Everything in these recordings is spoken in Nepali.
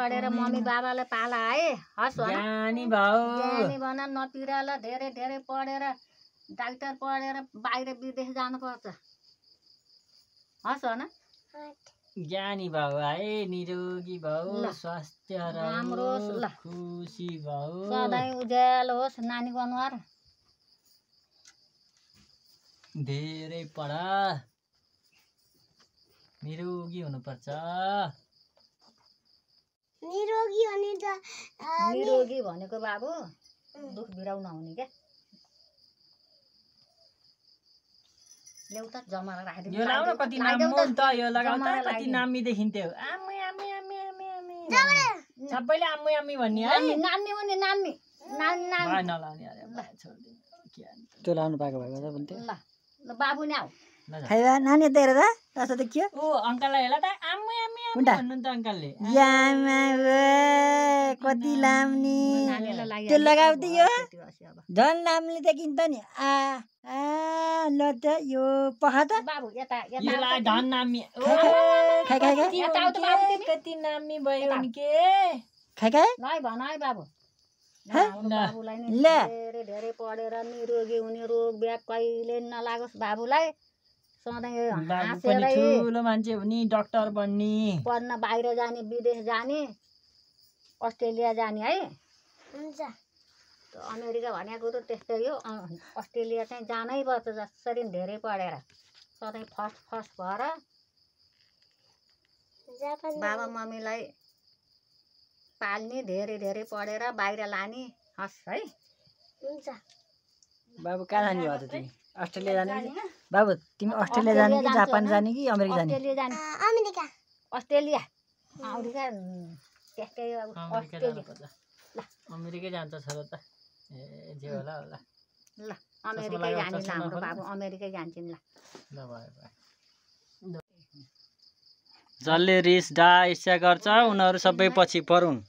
पढेर मम्मी बाबाले पाला है हस् भन ज्ञानी भाउ ज्ञानी भन नपिराल धेरै धेरै पढेर डाक्टर पढेर बाहिर विदेश जानुपर्छ हस् भन ज्ञानी भाउ आए निरोगी भाउ स्वास्थ्य राम्रो होस् ल खुसी भाउ सधैँ उज्यालो होस् नानीको अनुहार धेरै पढ निरोगी हुनुपर्छ निरोगी भनेको बाबु दुख बिराउ नहुने क्या ल्याउ त जमारा राखिदिनु यो लाउन कति नाम त यो लगाउ त कति नामी देखिन्थ्यो आम्मै आम्मै आम्मै आम्मै आम्मै सबैले आम्मै आम्मै भन्ने है नानी भने नानी नानी नानी नलाउने अरे छोड्दिनु के अन्त त्यो लाउनु पाएको भए त भन्थ्यो ल ल बाबु नि आऊ खाइबा नानी त हेर त तस्तो त के ओ अंकललाई हेला त आम्मै आम्मै आम्मै भन्नु त अंकलले यामा कति लाम्नी त्यो लगाउ त यो झन् लाम्ली देखिन्छ नि आ ल त यो पखा त बाबु यता यो ला धन नामी खाइ खाइ खाइ यता आऊ त बाबु तिमी कति नामी भयो नि के खाइ खाइ नै भन है बाबु बाबुलाई नि ल धेरै धेरै पढेर निरोगी हुने रोग ब्याग कहिले नलागोस् बाबुलाई सधैँ हाँसेरै ठुलो मान्छे हुने डाक्टर बन्ने पढ्न बाहिर जाने विदेश जाने अस्ट्रेलिया जाने है अमेरिका भनेको त त्यस्तै हो अस्ट्रेलिया चाहिँ जानै पर्छ जसरी धेरै पढेर सधैँ फर्स्ट फर्स्ट भएर बाबा मम्मीलाई पाल्ने धेरै धेरै पढेर बाहिर लाने हस् है बाबु कहाँ जाने भयो त तिमी अस्ट्रेलिया जाने कि बाबु तिमी अस्ट्रेलिया जाने कि जापान जाने कि अमेरिका जाने अस्ट्रेलिया जाने अस्ट्रेलिया अमेरिका त्यस्तै अस्ट्रेलिया अमेरिकै जान्छ छोरा त ए जे होला होला ल अमेरिकै जाने ल हाम्रो बाबु अमेरिकै जान्छन् ल ल भयो भयो जसले रिस डा इच्छा गर्छ उनीहरू सबै पछि परुन्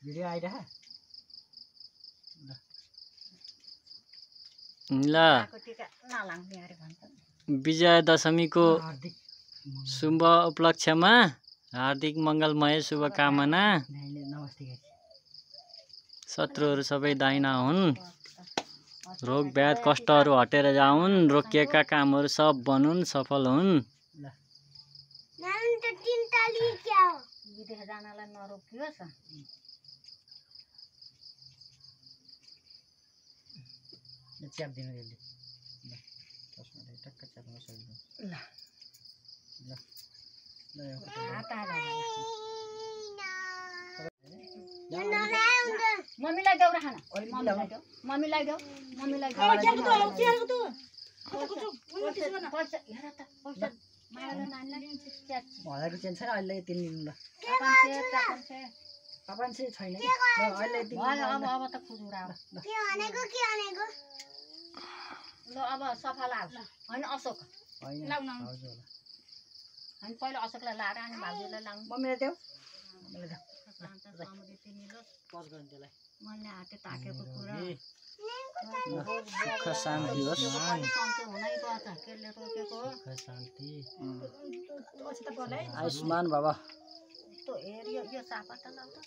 भिडियो आइरह ल विजया दशमीको शुभ उपलक्ष्यमा हार्दिक मङ्गलमय शुभकामना शत्रुहरू सबै दाहिना हुन् रोग व्याध कष्टहरू हटेर जाउन् रोकिएका कामहरू सब बनुन् सफल हुन् विदेश जानलाई नरोकियोस् च्याप्दिनु यसले ल चस्मा टक्क च्याप्न सक्दैन ल ल ल मम्मीलाई देऊ र खाना मम्मीलाई देऊ मम्मीलाई देऊ हजारको चेन छैन अहिले 3 लिनु ल 500 छैन कि अहिले 3 अब त खुजुरा ल अब सफा लाग होइन अशोक लाउन अनि पहिला अशोकलाई लाएर अनि भाउजूलाई लाउनु मम्मीलाई देऊ पज गर्नु त्यसलाई मनले हाते ताकेको कुरा सुख शान्ति होस् सन्चो हुनै पर्छ केले रोकेको हो शान्ति आयुष्मान बाबा त्यो हेर यो सापा त लाउ त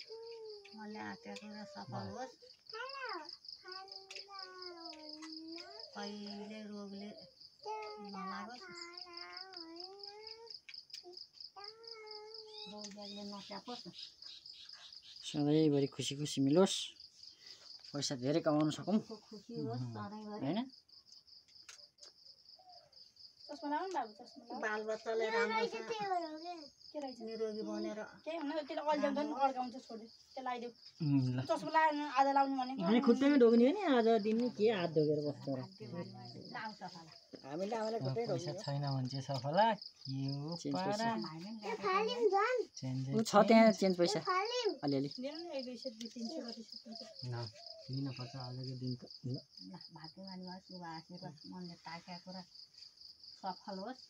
मनले हातेको कुरा सफल होस् कहिले रोगले नलागोस् रोगले नस्यापोस् सधैँभरि खुसी खुसी मिलोस् पैसा धेरै कमाउन सकौँ खुसी होस् सधैँभरि हैन बाल बच्चालाई राम्रोसँग निरोगी बनेर अनि खुट्टैमा ढोग्ने हो नि आज दिन के हात ढोगेर बस्छ र हामीले आमालाई खुट्टै पैसा छैन भने चाहिँ सफला के हो पारा उ छ त्यहाँ चेन्ज पैसा अलिअलि लिन पर्छ आजको दिन त भाग्यमानी होस् शुभ आशीर्वाद मनले ताकेको कुरा सफल होस्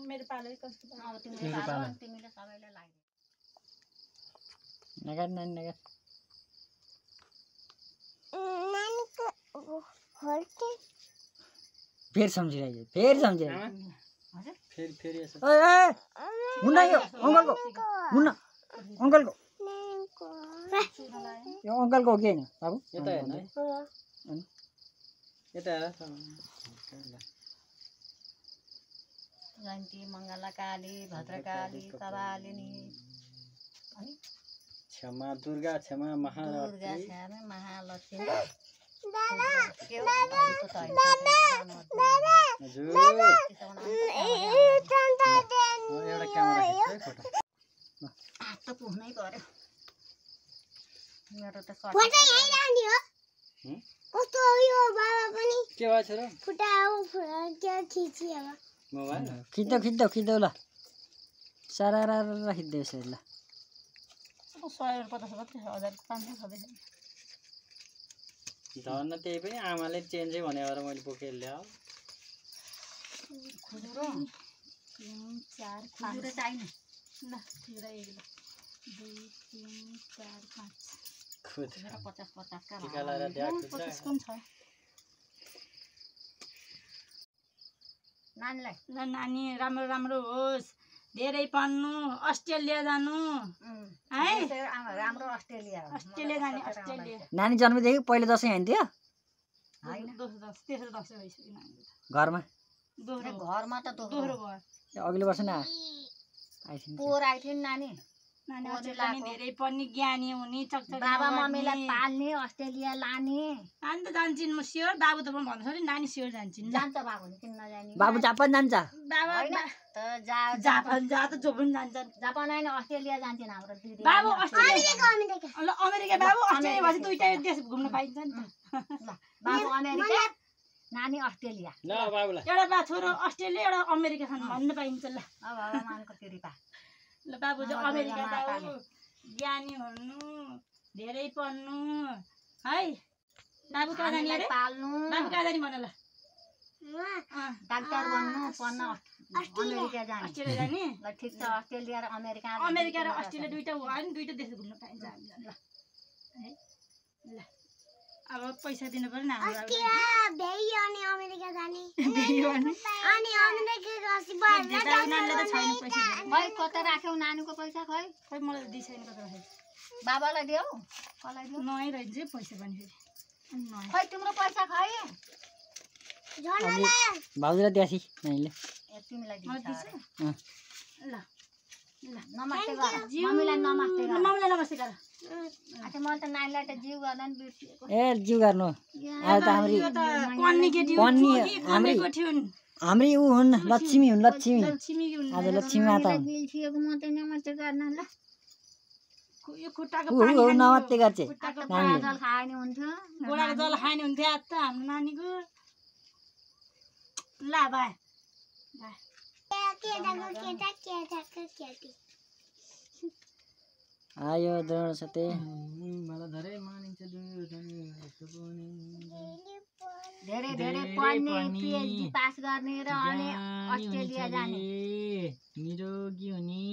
मेरो पालै कस्तो अब तिमीले सबैलाई लाग्यो नगर नानी नगर फेरि सम्झिरहेको फेरि सम्झिरहेको फेरि यसो हुन्न यो अङ्कलको हुन्न अङ्कलको यो अङ्कलको हो कि होइन बाबु यता हेर्न है यता हेर जयन्ती मङ्गलकाली भद्रकाली कपालिनी क्षमा दुर्गा क्षमा दुर्गा महालक्ष्मी श्यामा महालक्ष्मी हजुर एउटा क्यामेरा खिच्छ है फोटो हात त पुग्नै पर्यो मेरो त के भएछ र मोबाइल खिच्दौ ल सारा खिच्दै यसरी ल 150 धन्न त्यही पनि आमाले चेन्जै भने भएर मैले बोकेर ल्याऊ खुजुरो 3 4 खुजुरो चाहिने ल खुजुरो 1 2 3 4 5 खुजुरा 50 का टिका लगाएर द्या खुजुरा कुन छ नानीलाई ल नानी राम्रो राम्रो होस् धेरै पढ्नु अस्ट्रेलिया जानु है राम्रो अस्ट्रेलिया अस्ट्रेलिया जाने अस्ट्रेलिया नानी जन्मेदेखि पहिले दसैँ हान्थ्यो तेस्रो दसैँ भइसक्यो नानी घरमा दोहोरो घरमा त दोहोरो भयो अघिल्लो वर्ष नै आइथिन् पोहोर आइथियो नि नानी नानी अस्ट्रेलिया जाने धेरै पढ्ने ज्ञानी हुने चकचक बाबा मम्मीलाई पाल्ने अस्ट्रेलिया लाने नानी त जान्छन् म स्योर बाबु त भन्नु छ नि नानी स्योर जान्छन् जान्छ बाबु किन नजाने बाबु जापान जान्छ बाबा त जापान जा त जो पनि जान्छन् जापान हैन अस्ट्रेलिया जान्छन् हाम्रो दिदी बाबु अस्ट्रेलिया ल अमेरिका बाबु अस्ट्रेलिया भएपछि दुईटा देश घुम्न पाइन्छ नि ल बाबु अमेरिका नानी अस्ट्रेलिया ल बाबुलाई एउटा बा छोरो अस्ट्रेलिया एउटा अमेरिका छन् भन्न पाइन्छ ल अब भगवानको कृपा ल बाबु चाहिँ अमेरिका बाबु ज्ञानी हुनु धेरै पढ्नु है बाबु कहाँ जाने अरे पाल्नु बाबु कहाँ जाने भन ल डाक्टर बन्नु पढ्न अमेरिका जाने अस्ट्रेलिया जाने ल ठीक छ अस्ट्रेलिया र अमेरिका अमेरिका र अस्ट्रेलिया दुईटा हो नि दुईटा देश घुम्न पाइन्छ हामीलाई ल है ल अब पैसा दिनु पर्यो नि हाम्रो खै कता राख्यौ नानीको पैसा खै खै मलाई दिइ छैन कता राखेको बाबालाई दियौ कसलाई दियौ नआइ रहेछ पैसा पनि फेरि नआइ खै तिम्रो पैसा खै भाउजूलाई दिएपछि नानीले ए तिमीलाई मलाई दिन्छ दिन्छ ल ल नमस्ते गर मम्मीलाई नमस्ते गर मम्मीलाई नमस्ते गर अच्छा मैले त नानीलाई त जिउ गर्दा नि बिर्सिएको ए जिउ गर्नु आज त हाम्री कन्नी केटी कन्नी हाम्रै थिउन् हाम्री ऊ हुन् लक्ष्मी हुन् लक्ष्मी लक्ष्मी हुन् आज लक्ष्मी माता हुन् बिर्सिएको म त नमस्ते गर्न ल यो खुट्टाको ऊ पानी ऊ नमस्ते गर्छ गोडा जल खाए नि हुन्थ्यो गोडाको जल खाने हुन्थ्यो आज त हाम्रो नानीको ल भाइ आयो द्रोण सते मलाई धेरै मानिन्छ धेरै धेरै पढ्ने पिएचडी पास गर्ने र अनि अस्ट्रेलिया जाने निरोगी हुने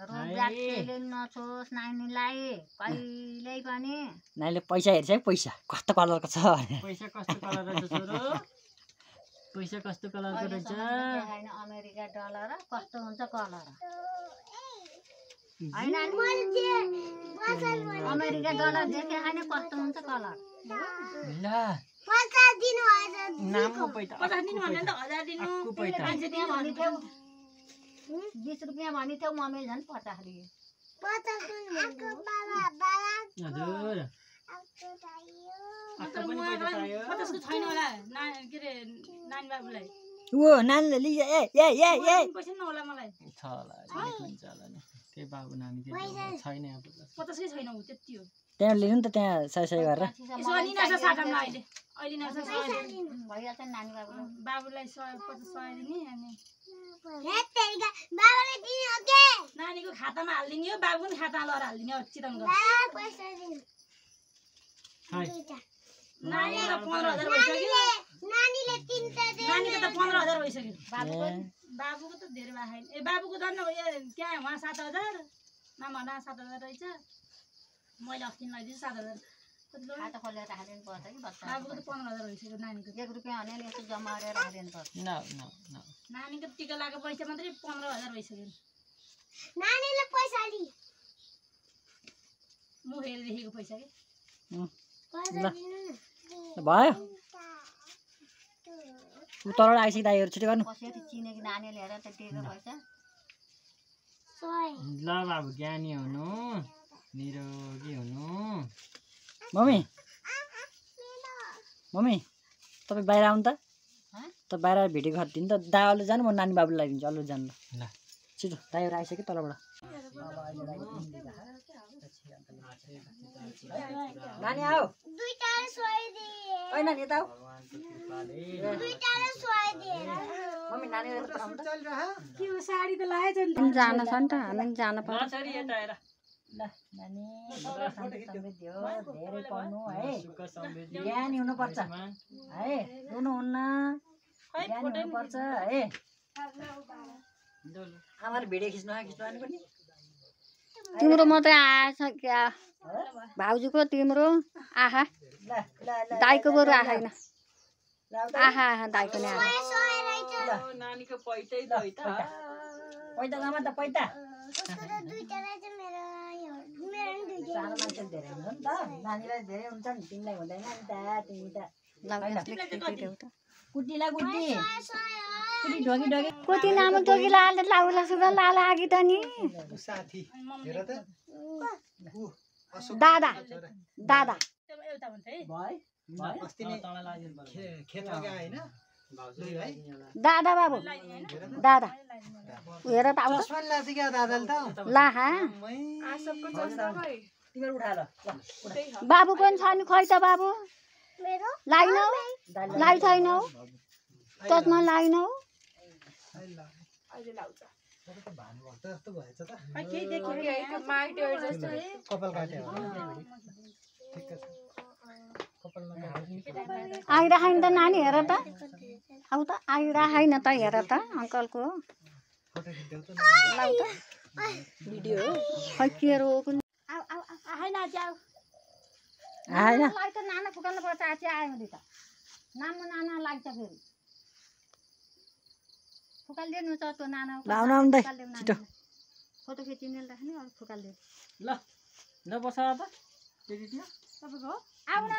रोगब्याध केले नछोस् नानीलाई कहिल्यै पनि नानीले पैसा हेर्छ है पैसा कस्तो कलरको छ पैसा कस्तो कलर रहेछ छोरो पैसा कस्तो कलरको रहेछ होइन अमेरिका डलर कस्तो हुन्छ कलर होइन अमेरिका डलर देखे होइन कस्तो हुन्छ कलर ल नामको पैसा 50 दिनु भन्दा त 1000 दिनु आक्कु पैसा 20 रुपियाँ भने थियौ मम्मीले झन् 50 दिए हजुर अक्का पनि पैसा चाहियो 50 को छैन होला के रे नानी बाबुलाई ओ नानीले लिन्छ ए ए ए ए पैसा न होला मलाई छ होला हुन्छ होला नि त्यही बाबु नानी छैन अब 50 कै छैन उ त्यति हो त्यहाँ लिनु नि त त्यहाँ सय सय गरेर यसो निनासा साटम अहिले अहिले नासा 100 भइहाल्छ नि नानी बाबुले बाबुलाई 100 50 100 दिने अनि नानीको खातामा हाल्दिने हो बाबु पनि खातामा लएर हाल्दिने हो चितन गर्छ नानीको त 15000 भइसक्यो नानीको त 15000 भइसक्यो बाबुको त धेरै भएन ए बाबुको त न क्या वहाँ 7000 मामा 7000 रहेछ मैले अस्ति लगाइदिन्छु 7000 खाता खोलेर राखिदिनु पर्छ कि बच्चा बाबुको त 15,000 भइसक्यो नानीको 1 रुपियाँ भने नि यसो जम्मा गरेर राखिदिनु पर्छ न न न नानीको टिका लागेको पैसा मात्रै 15,000 भइसक्यो नानीले पैसा लि म हेरिदेखिको पैसा के ल भयो उ तलबाट आइसक्यो दाइहरू छिटो गर्नु कसरी चिनेको नानी ल्याएर त दिएको पैसा ल बाबु ज्ञानी हुनु निरोगी हुनु मम्मी मम्मी तपाईँ बाहिर आउनु त त बाहिर भिडियो खटिदिनु त दा अलु जानु म नानी बाबुलाई लगाइदिन्छु अलु जानु ल छिटो दाइहरू आइसक्यो तलबाट नानी आऊ दुईटाले सोइदिए ओइ नानी यता आऊ दुईटाले सोइदिए मम्मी नानीलाई त पठाउनु त के हो साडी त लाएछ नि जान छ नि त हामी पनि जान पर्छ छोरी यता हेर ल नानी समृद्धि हो धेरै पढ्नु है ज्ञानी हुनुपर्छ है रुनु हुन्न ज्ञानी हुनुपर्छ है आमाले भिडियो खिच्नु नि पनि तिम्रो मात्रै आएछ क्या भाउजूको तिम्रो आहा ल ल ल दाइको बरु आएन ल आऊ त। आहा आहा दाइको नै आएन नानीको पैतै दै त पैता जामा त पैता दुईटा रहेछ मेरो मेरो नि दुईटा सानो मान्छे धेरै हुन्छ नि त नानीलाई धेरै हुन्छ नि तिमीलाई हुँदैन नि त तिमी त कुटीलाई कुटी कुटी ढोगी ढोगी कति लामो टोकी लाले लाउला सुगा लाला आगी त नि साथी हेर त दादा दादा एउटा भन्छ है भयो अस्ति नै खेतमा गए हैन दुई भाइ दादा बाबु दादा हेर त आउ चस्मा लाथि क्या दादाले त ला हा तिमीहरू उठा ल बाबु पनि छ नि खै त बाबु मेरो लाइन लाइ छैन हौ चस्मा लाइन हौ जस्तो भएछ त केही देखियो कपाल काट्यो ठिक छ कपालमा आइराखेन त नानी हेर त आउ त आइराखेन त हेर त अङ्कलको फोटो खिच्देऊ त लाउ त भिडियो खै के रोक्नु आएन जाऊ आएन लाइ त नाना फुकाल्नु पर्छ आछि आयो भने त नाममा नाना लाग्छ फेरि फुकालिदिनु छ त्यो नाना लाउनु आउनु दाइ छिटो फोटो खिचिने राख्ने अरू फुकालिदिनु ल ल बस त तपाईँको आउन